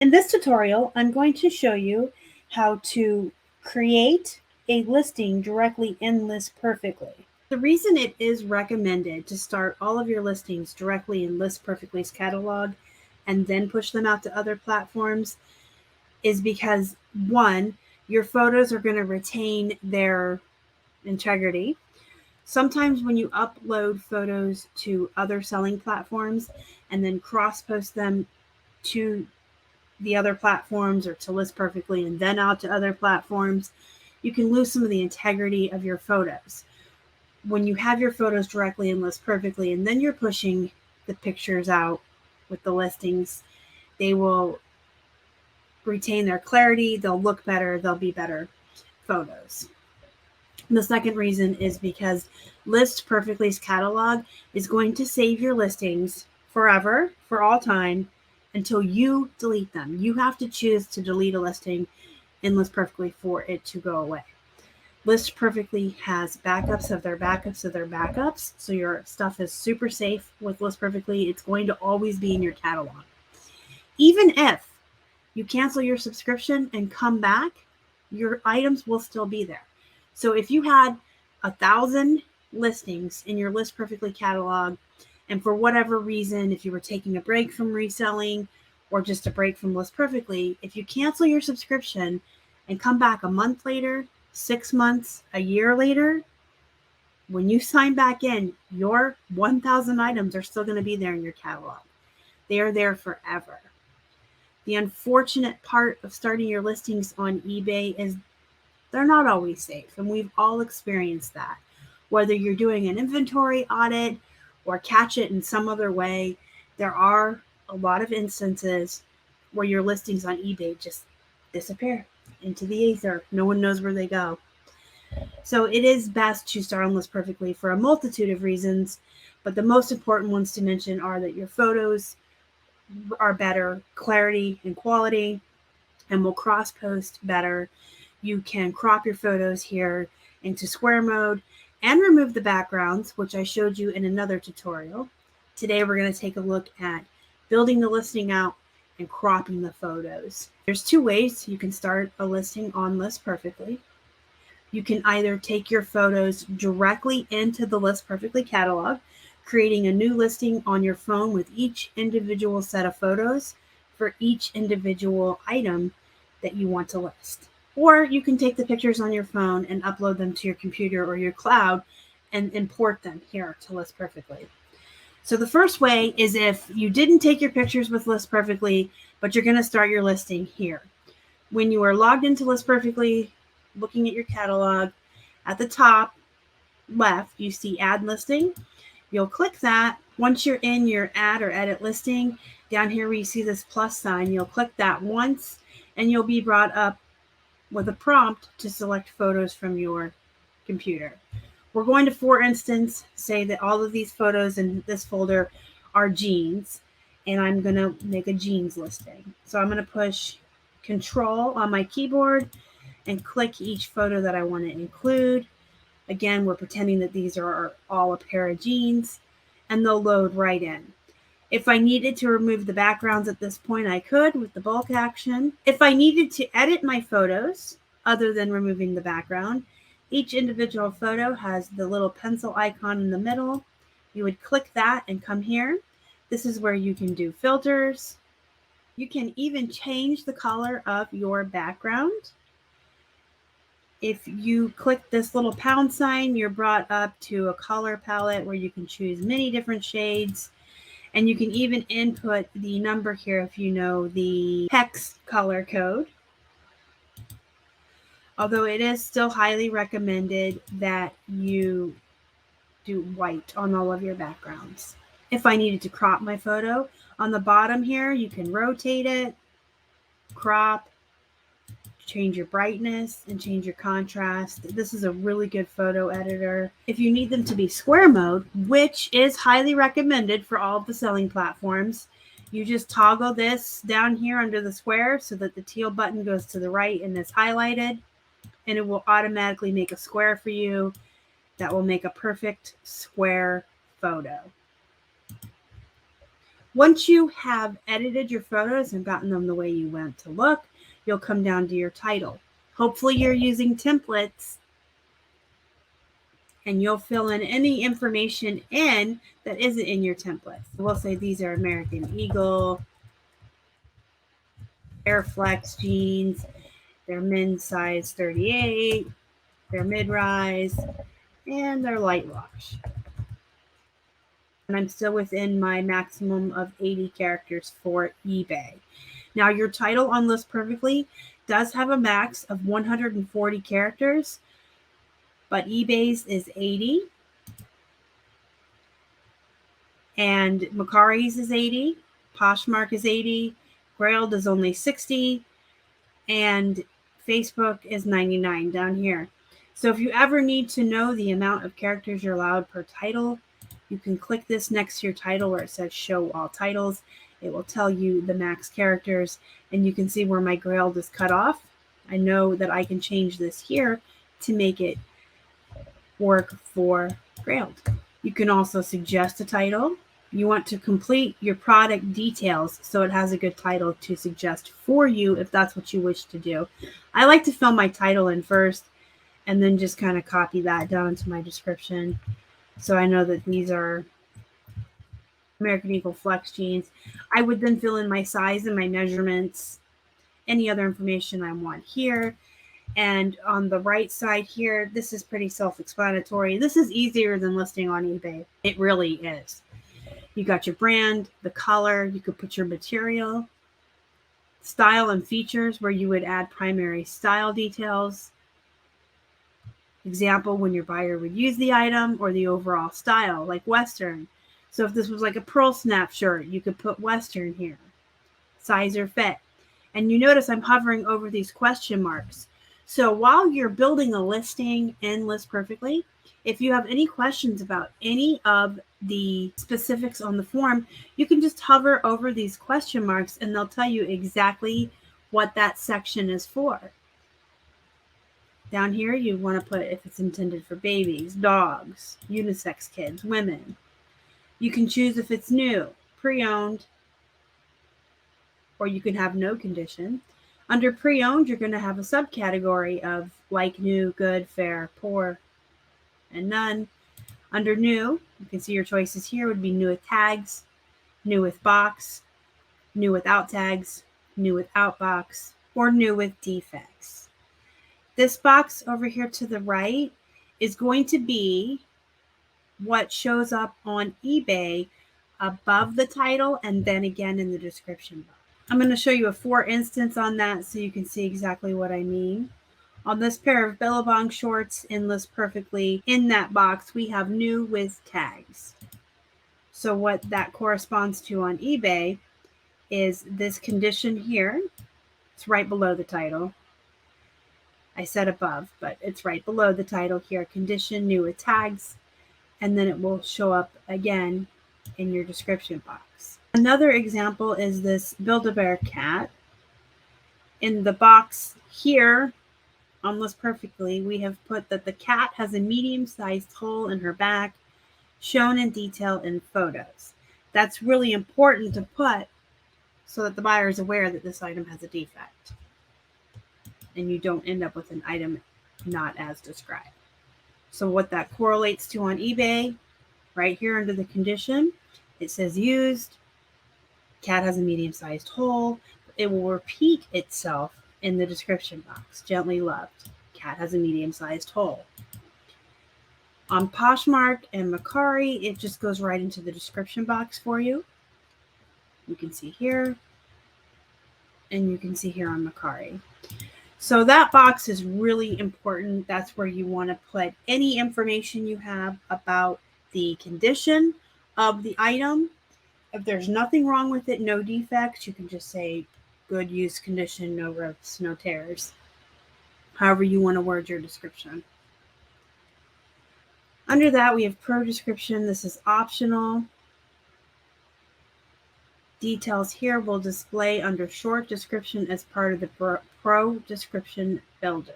In this tutorial, I'm going to show you how to create a listing directly in List Perfectly. The reason it is recommended to start all of your listings directly in List Perfectly's catalog and then push them out to other platforms is because, one, your photos are going to retain their integrity. Sometimes when you upload photos to other selling platforms and then cross-post them to the other platforms or to List Perfectly and then out to other platforms, you can lose some of the integrity of your photos. When you have your photos directly in List Perfectly and then you're pushing the pictures out with the listings, they will retain their clarity, they'll look better, they'll be better photos. And the second reason is because List Perfectly's catalog is going to save your listings forever, for all time, until you delete them. You have to choose to delete a listing in List Perfectly for it to go away. List Perfectly has backups of their backups of their backups, so your stuff is super safe with List Perfectly. It's going to always be in your catalog. Even if you cancel your subscription and come back, your items will still be there. So if you had 1,000 listings in your List Perfectly catalog, and for whatever reason, if you were taking a break from reselling or just a break from List Perfectly, if you cancel your subscription and come back a month later, 6 months, a year later, when you sign back in, your 1,000 items are still going to be there in your catalog. They are there forever. The unfortunate part of starting your listings on eBay is they're not always safe, and we've all experienced that. Whether you're doing an inventory audit or catch it in some other way, there are a lot of instances where your listings on eBay just disappear into the ether. No one knows where they go. So it is best to start on List Perfectly for a multitude of reasons, but the most important ones to mention are that your photos are better clarity and quality and will cross post better. You can crop your photos here into square mode and remove the backgrounds, which I showed you in another tutorial. Today we're going to take a look at building the listing out and cropping the photos. There's two ways you can start a listing on List Perfectly. You can either take your photos directly into the List Perfectly catalog, creating a new listing on your phone with each individual set of photos for each individual item that you want to list. Or you can take the pictures on your phone and upload them to your computer or your cloud and import them here to List Perfectly. So the first way is if you didn't take your pictures with List Perfectly, but you're going to start your listing here. When you are logged into List Perfectly, looking at your catalog, at the top left, you see Add Listing. You'll click that. Once you're in your Add or Edit Listing, down here where you see this plus sign, you'll click that once, and you'll be brought up with a prompt to select photos from your computer. We're going to, for instance, say that all of these photos in this folder are jeans, and I'm going to make a jeans listing. So I'm going to push Control on my keyboard and click each photo that I want to include. Again, we're pretending that these are all a pair of jeans, and they'll load right in. If I needed to remove the backgrounds at this point, I could with the bulk action. If I needed to edit my photos, other than removing the background, each individual photo has the little pencil icon in the middle. You would click that and come here. This is where you can do filters. You can even change the color of your background. If you click this little pound sign, you're brought up to a color palette where you can choose many different shades. And you can even input the number here if you know the hex color code. Although it is still highly recommended that you do white on all of your backgrounds. If I needed to crop my photo, on the bottom here, you can rotate it, crop, change your brightness, and change your contrast. This is a really good photo editor. If you need them to be square mode, which is highly recommended for all of the selling platforms, you just toggle this down here under the square so that the teal button goes to the right and is highlighted, and it will automatically make a square for you that will make a perfect square photo. Once you have edited your photos and gotten them the way you want to look, you'll come down to your title. Hopefully you're using templates, and you'll fill in any information in that isn't in your templates. We'll say these are American Eagle, Air Flex jeans, they're men's size 38, they're mid-rise, and they're light wash. And I'm still within my maximum of 80 characters for eBay. Now, your title on List Perfectly does have a max of 140 characters, but eBay's is 80, and Macari's is 80, Poshmark is 80, Grailed is only 60, and Facebook is 99 down here. So if you ever need to know the amount of characters you're allowed per title, you can click this next to your title where it says show all titles. It will tell you the max characters, and you can see where my Grailed is cut off. I know that I can change this here to make it work for Grailed. You can also suggest a title. You want to complete your product details so it has a good title to suggest for you if that's what you wish to do. I like to fill my title in first and then just kind of copy that down into my description. So I know that these are American Eagle Flex jeans. I would then fill in my size and my measurements, any other information I want here. And on the right side here, this is pretty self-explanatory. This is easier than listing on eBay. It really is. You got your brand, the color, you could put your material, style and features where you would add primary style details. Example, when your buyer would use the item, or the overall style, like Western. So if this was like a pearl snap shirt, you could put Western here. Size or fit. And you notice I'm hovering over these question marks. So while you're building a listing in List Perfectly, if you have any questions about any of the specifics on the form, you can just hover over these question marks and they'll tell you exactly what that section is for. Down here, you want to put if it's intended for babies, dogs, unisex kids, women. You can choose if it's new, pre-owned, or you can have no condition. Under pre-owned, you're going to have a subcategory of like, new, good, fair, poor, and none. Under new, you can see your choices here would be new with tags, new with box, new without tags, new without box, or new with defects. This box over here to the right is going to be what shows up on eBay above the title and then again in the description box. I'm going to show you a for instance on that so you can see exactly what I mean. On this pair of Billabong shorts in List Perfectly, in that box, we have new with tags. So what that corresponds to on eBay is this condition here. It's right below the title. I said above, but it's right below the title here, condition new with tags, and then it will show up again in your description box. Another example is this Build-A-Bear cat. In the box here on List Perfectly, we have put that the cat has a medium-sized hole in her back, shown in detail in photos. That's really important to put so that the buyer is aware that this item has a defect and you don't end up with an item not as described. So what that correlates to on eBay, right here under the condition, it says used, cat has a medium-sized hole. It will repeat itself in the description box. Gently loved, cat has a medium-sized hole. On Poshmark and Macari, it just goes right into the description box for you. You can see here, and you can see here on Macari. So that box is really important. That's where you want to put any information you have about the condition of the item. If there's nothing wrong with it, no defects, you can just say good use condition, no rips, no tears. However you want to word your description. Under that, we have pro description. This is optional. Details here will display under short description as part of the pro description builder.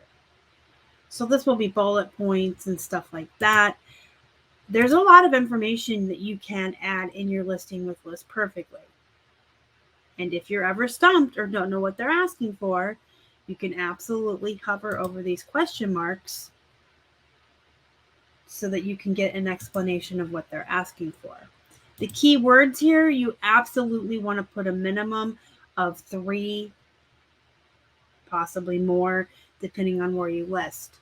So this will be bullet points and stuff like that. There's a lot of information that you can add in your listing with List Perfectly. And if you're ever stumped or don't know what they're asking for, you can absolutely hover over these question marks so that you can get an explanation of what they're asking for. The keywords here, you absolutely want to put a minimum of 3, possibly more, depending on where you list.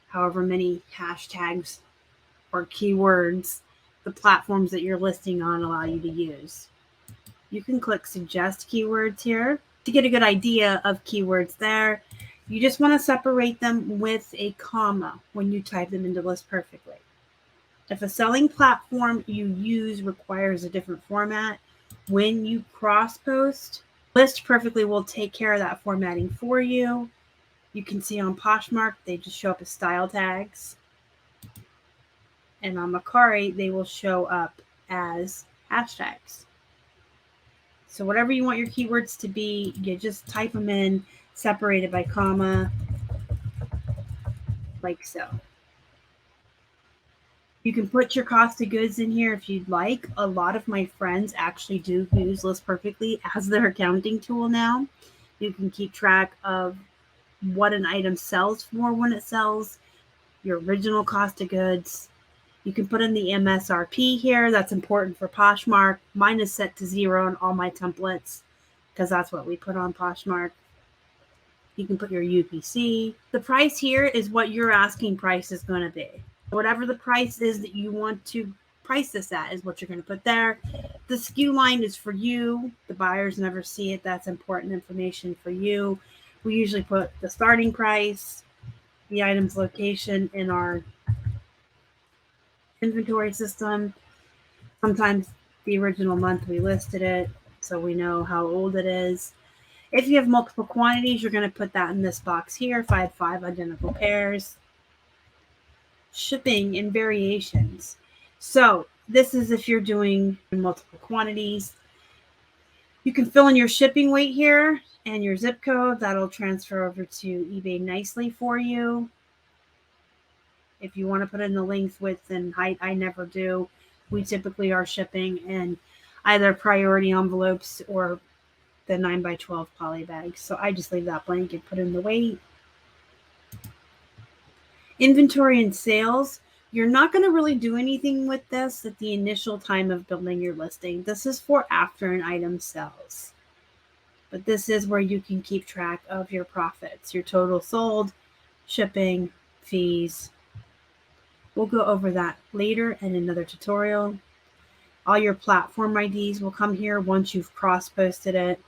However many hashtags or keywords the platforms that you're listing on allow you to use. You can click suggest keywords here to get a good idea of keywords there. You just want to separate them with a comma when you type them into List Perfectly. If a selling platform you use requires a different format, when you cross-post, List Perfectly will take care of that formatting for you. You can see on Poshmark, they just show up as style tags. And on Boxery, they will show up as hashtags. So whatever you want your keywords to be, you just type them in, separated by comma, like so. You can put your cost of goods in here if you'd like. A lot of my friends actually do use List Perfectly as their accounting tool now. You can keep track of what an item sells for when it sells, your original cost of goods. You can put in the MSRP here. That's important for Poshmark. Mine is set to 0 on all my templates because that's what we put on Poshmark. You can put your UPC. The price here is what your asking price is going to be. Whatever the price is that you want to price this at is what you're going to put there. The SKU line is for you. The buyers never see it. That's important information for you. We usually put the starting price, the item's location in our inventory system. Sometimes the original month we listed it, so we know how old it is. If you have multiple quantities, you're going to put that in this box here. If I had 5 identical pairs. Shipping and variations. So this is if you're doing multiple quantities. You can fill in your shipping weight here and your zip code. That'll transfer over to eBay nicely for you. If you want to put in the length, width, and height, I never do. We typically are shipping in either priority envelopes or the 9x12 poly bags. So I just leave that blank and put in the weight. Inventory and sales. You're not going to really do anything with this at the initial time of building your listing. This is for after an item sells. But this is where you can keep track of your profits, your total sold, shipping, fees. We'll go over that later in another tutorial. All your platform IDs will come here once you've cross-posted it.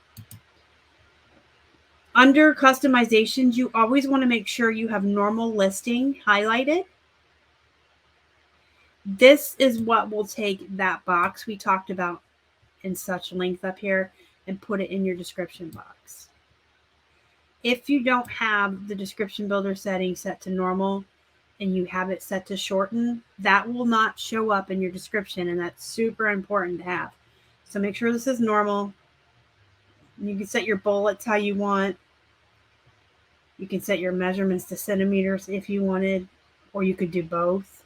Under customizations, you always want to make sure you have normal listing highlighted. This is what will take that box we talked about in such length up here and put it in your description box. If you don't have the description builder setting set to normal and you have it set to shorten, that will not show up in your description, and that's super important to have. So make sure this is normal. You can set your bullets how you want. You can set your measurements to centimeters if you wanted, or you could do both.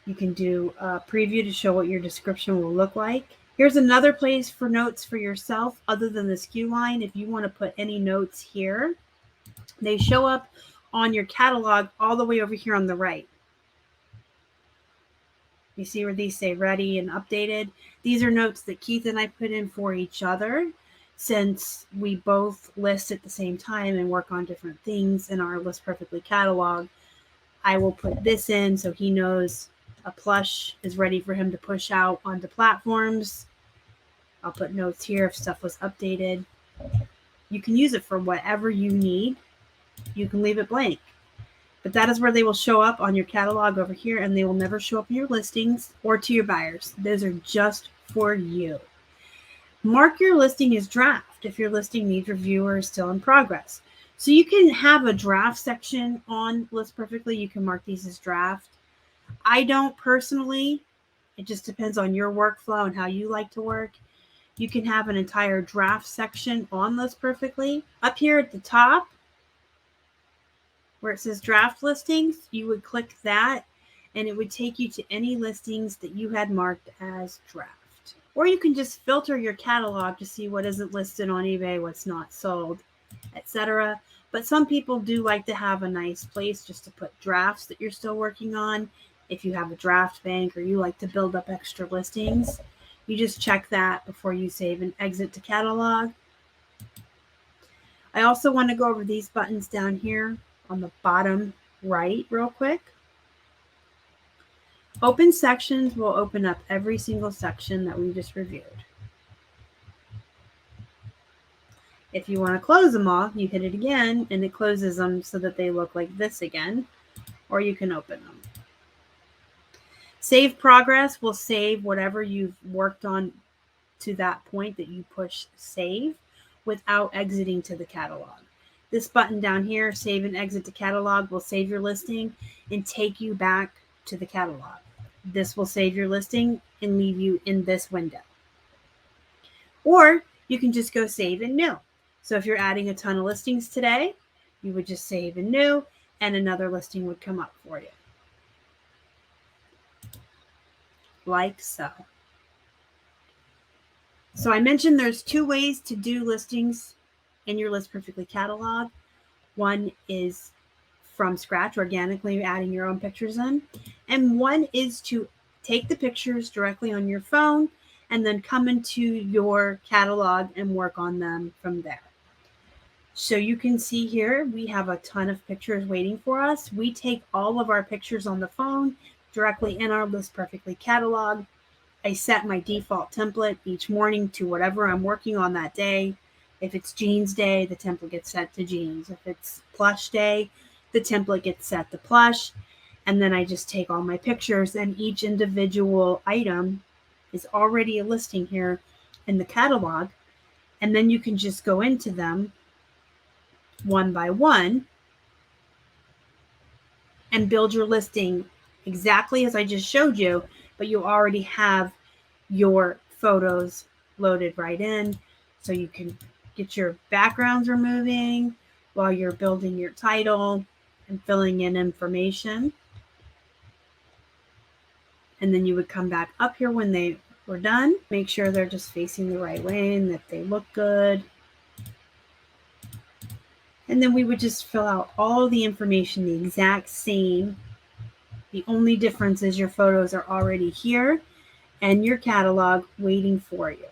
You can do a preview to show what your description will look like. Here's another place for notes for yourself other than the SKU line. If you want to put any notes here, they show up on your catalog all the way over here on the right. You see where these say ready and updated? These are notes that Keith and I put in for each other since we both list at the same time and work on different things in our List Perfectly catalog. I will put this in so he knows a plush is ready for him to push out onto platforms. I'll put notes here if stuff was updated. You can use it for whatever you need. You can leave it blank. But that is where they will show up on your catalog over here, and they will never show up in your listings or to your buyers. Those are just for you. Mark your listing as draft if your listing needs review or is still in progress. So you can have a draft section on List Perfectly. You can mark these as draft. I don't personally. It just depends on your workflow and how you like to work. You can have an entire draft section on List Perfectly. Up here at the top, where it says draft listings, you would click that and it would take you to any listings that you had marked as draft. Or you can just filter your catalog to see what isn't listed on eBay, what's not sold, etc. But some people do like to have a nice place just to put drafts that you're still working on. If you have a draft bank or you like to build up extra listings, you just check that before you save and exit to catalog. I also want to go over these buttons down here on the bottom right real quick. Open sections will open up every single section that we just reviewed. If you want to close them all, you hit it again and it closes them so that they look like this again, or you can open them. Save progress will save whatever you've worked on to that point that you push save without exiting to the catalog. This button down here, save and exit to catalog, will save your listing and take you back to the catalog. This will save your listing and leave you in this window. Or you can just go save and new. So if you're adding a ton of listings today, you would just save and new and another listing would come up for you. Like so. So I mentioned there's two ways to do listings in your List Perfectly catalog. One is from scratch, organically adding your own pictures in. And one is to take the pictures directly on your phone and then come into your catalog and work on them from there. So you can see here, we have a ton of pictures waiting for us. We take all of our pictures on the phone directly in our List Perfectly catalog. I set my default template each morning to whatever I'm working on that day. If it's jeans day, the template gets set to jeans. If it's plush day, the template gets set to plush. And then I just take all my pictures and each individual item is already a listing here in the catalog. And then you can just go into them one by one and build your listing exactly as I just showed you, but you already have your photos loaded right in. So you can get your backgrounds removing while you're building your title and filling in information. And then you would come back up here when they were done. Make sure they're just facing the right way and that they look good. And then we would just fill out all the information the exact same. The only difference is your photos are already here and your catalog waiting for you.